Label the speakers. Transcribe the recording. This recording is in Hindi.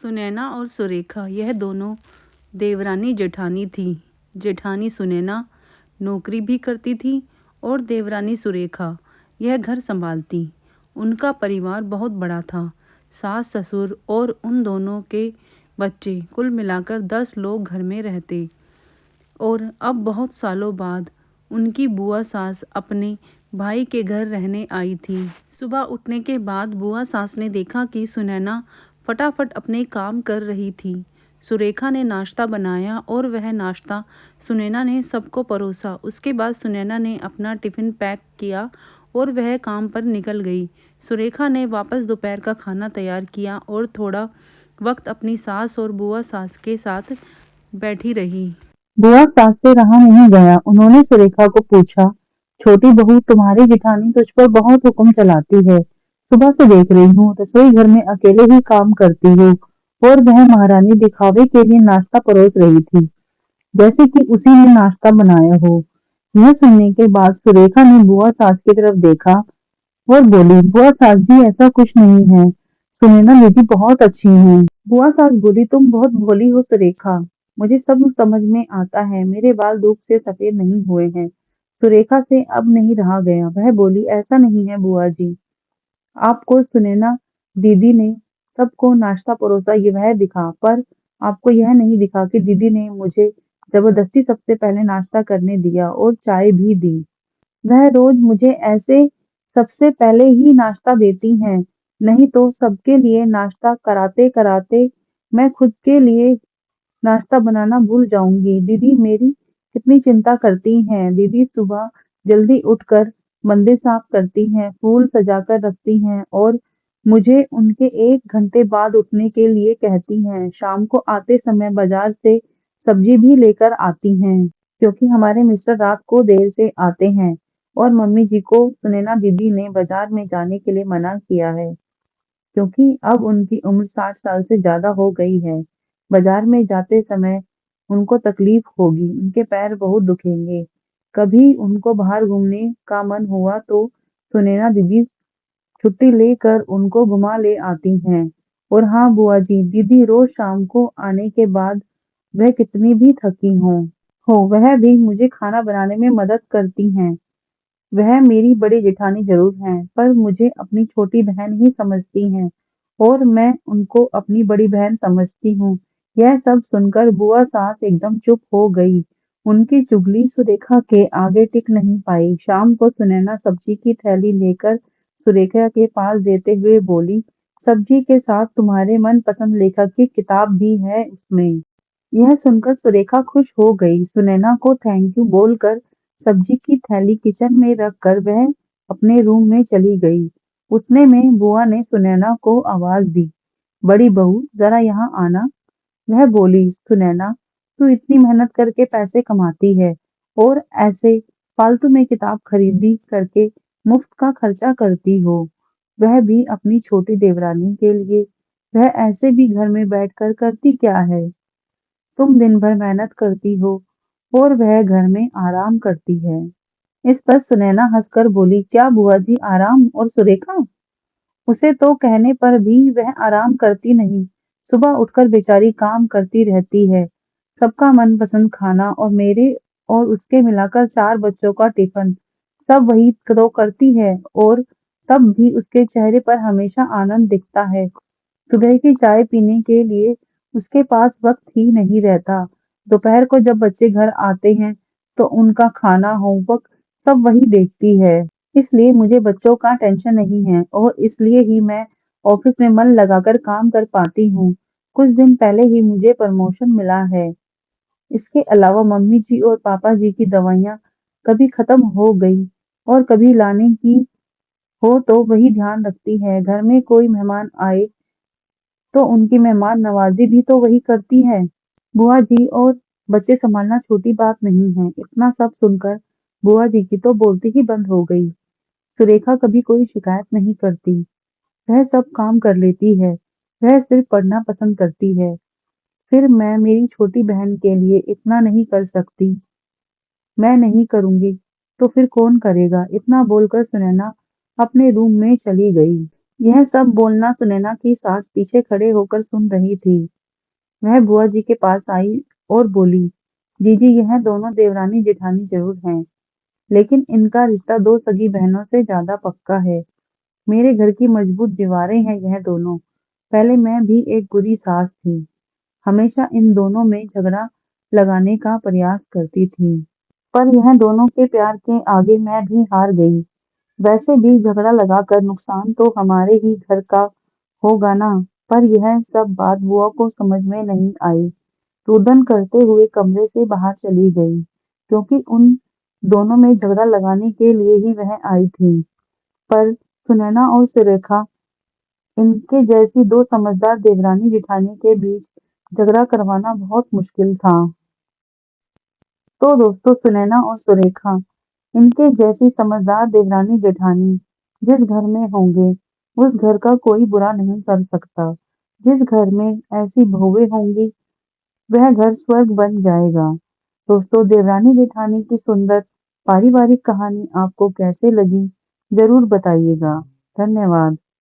Speaker 1: सुनैना और सुरेखा यह दोनों देवरानी जेठानी थी। जेठानी सुनैना नौकरी भी करती थी और देवरानी सुरेखा यह घर संभालती। उनका परिवार बहुत बड़ा था। सास ससुर और उन दोनों के बच्चे, कुल मिलाकर 10 लोग घर में रहते। और अब बहुत सालों बाद उनकी बुआ सास अपने भाई के घर रहने आई थी। सुबह उठने के बाद बुआ सास ने देखा कि सुनैना फटाफट अपने काम कर रही थी। सुरेखा ने नाश्ता बनाया और वह नाश्ता सुनैना ने सबको परोसा। उसके बाद सुनैना ने अपना टिफ़िन पैक किया और वह काम पर निकल गई। सुरेखा ने वापस दोपहर का खाना तैयार किया और थोड़ा वक्त अपनी सास और बुआ सास के साथ बैठी रही।
Speaker 2: बुआ सास से रहा नहीं गया। उन्होंने सुरेखा को पूछा, छोटी बहू, तुम्हारी जेठानी तुझ पर बहुत हुक्म चलाती है। सुबह से देख रही हूँ रसोई घर में अकेले ही काम करती हो। और वह महारानी दिखावे के लिए नाश्ता परोस रही थी, जैसे कि उसी ने नाश्ता बनाया हो। यह सुनने के बाद सुरेखा ने बुआ सास की तरफ देखा और बोली, बुआ सास जी, ऐसा कुछ नहीं है। सुनैना दीदी बहुत अच्छी हैं। बुआ सास बोली, तुम बहुत भोली हो सुरेखा। मुझे सब समझ में आता है। मेरे बाल धूप से सफेद नहीं हुए हैं। सुरेखा से अब नहीं रहा गया। वह बोली, ऐसा नहीं है बुआ जी। आपको सुनैना दीदी ने सबको नाश्ता परोसा, ये वह दिखा, पर आपको यह नहीं दिखा कि दीदी ने मुझे जबरदस्ती सबसे पहले नाश्ता करने दिया और चाय भी दी। वह रोज मुझे ऐसे सबसे पहले ही नाश्ता देती हैं, नहीं तो सबके लिए नाश्ता कराते कराते मैं खुद के लिए नाश्ता बनाना भूल जाऊंगी। दीदी मेरी कितनी चिंता करती हैं। दीदी सुबह जल्दी उठकर मंदिर साफ करती हैं, फूल सजाकर रखती हैं और मुझे उनके 1 घंटे बाद उठने के लिए कहती हैं। शाम को आते समय बाजार से सब्जी भी लेकर आती हैं, क्योंकि हमारे मिस्टर रात को देर से आते हैं और मम्मी जी को सुनैना दीदी ने बाजार में जाने के लिए मना किया है, क्योंकि अब उनकी उम्र 60 साल से ज्यादा हो गई है। बाजार में जाते समय उनको तकलीफ होगी, उनके पैर बहुत दुखेंगे। कभी उनको बाहर घूमने का मन हुआ तो सुनैना दीदी छुट्टी लेकर उनको घुमा ले आती हैं। और हाँ बुआ जी, दीदी रोज शाम को आने के बाद वह कितनी भी थकी हो वह भी मुझे खाना बनाने में मदद करती हैं। वह मेरी बड़ी जेठानी जरूर हैं, पर मुझे अपनी छोटी बहन ही समझती हैं और मैं उनको अपनी बड़ी बहन समझती हूँ। यह सब सुनकर बुआ सास एकदम चुप हो गई। उनकी चुगली सुरेखा के आगे टिक नहीं पाई। शाम को सुनैना सब्जी की थैली लेकर सुरेखा के पास देते हुए बोली, सब्जी के साथ तुम्हारे मनपसंद लेखक की किताब भी है उसमें। यह सुनकर सुरेखा खुश हो गई। सुनैना को थैंक यू बोलकर सब्जी की थैली किचन में रखकर वह अपने रूम में चली गई। उतने में बुआ ने सुनैना को आवाज दी, बड़ी बहू, जरा यहाँ आना। वह बोली, सुनैना, तू इतनी मेहनत करके पैसे कमाती है और ऐसे फालतू में किताब खरीदी करके मुफ्त का खर्चा करती हो, वह भी अपनी छोटी देवरानी के लिए। वह ऐसे भी घर में बैठकर करती क्या है? तुम दिन भर मेहनत करती हो और वह घर में आराम करती है। इस पर सुनैना हंसकर बोली, क्या बुआ जी, आराम? और सुरेखा, उसे तो कहने पर भी वह आराम करती नहीं। सुबह उठकर बेचारी काम करती रहती है, सबका मनपसंद खाना और मेरे और उसके मिलाकर 4 बच्चों का टिफिन, सब वही तो करती है। और तब भी उसके चेहरे पर हमेशा आनंद दिखता है। सुबह की चाय पीने के लिए उसके पास वक्त ही नहीं रहता। दोपहर को जब बच्चे घर आते हैं तो उनका खाना, होमवर्क सब वही देखती है। इसलिए मुझे बच्चों का टेंशन नहीं है और इसलिए ही मैं ऑफिस में मन लगाकर काम कर पाती हूँ। कुछ दिन पहले ही मुझे प्रमोशन मिला है। इसके अलावा मम्मी जी और पापा जी की दवाइयाँ कभी खत्म हो गई और कभी लाने की हो तो वही ध्यान रखती है। घर में कोई मेहमान आए तो उनकी मेहमान नवाजी भी तो वही करती है। बुआ जी, और बच्चे संभालना छोटी बात नहीं है। इतना सब सुनकर बुआ जी की तो बोलती ही बंद हो गई। सुरेखा कभी कोई शिकायत नहीं करती, वह सब काम कर लेती है। वह सिर्फ पढ़ना पसंद करती है। फिर मैं मेरी छोटी बहन के लिए इतना नहीं कर सकती। मैं नहीं करूंगी तो फिर कौन करेगा? इतना बोलकर सुनैना अपने रूम में चली गई। यह सब बोलना सुनैना की सास पीछे खड़े होकर सुन रही थी। वह बुआ जी के पास आई और बोली, जीजी यह दोनों देवरानी जेठानी जरूर हैं, लेकिन इनका रिश्ता दो सगी बहनों से ज्यादा पक्का है। मेरे घर की मजबूत दीवारें हैं यह दोनों। पहले मैं भी एक बुरी सास थी, हमेशा इन दोनों में झगड़ा लगाने का प्रयास करती थी। पर यह दोनों के प्यार के आगे मैं भी हार गई। वैसे भी झगड़ा लगाकर नुकसान तो हमारे ही घर का होगा ना। पर यह सब बात बुआ को समझ में नहीं आई। रुदन करते हुए कमरे से बाहर चली गई, क्योंकि उन दोनों में झगड़ा लगाने के लिए ही वह आई थी। पर सुनैना और सुरेखा, इनके जैसी दो समझदार देवरानी जेठानी के बीच झगड़ा करवाना बहुत मुश्किल था। तो दोस्तों, सुनैना और सुरेखा, इनके जैसी समझदार देवरानी जेठानी जिस घर में होंगे, उस घर का कोई बुरा नहीं कर सकता। जिस घर में ऐसी बहुएं होंगी, वह घर स्वर्ग बन जाएगा। दोस्तों, देवरानी जेठानी की सुंदर पारिवारिक कहानी आपको कैसे लगी, जरूर बताइएगा। धन्यवाद।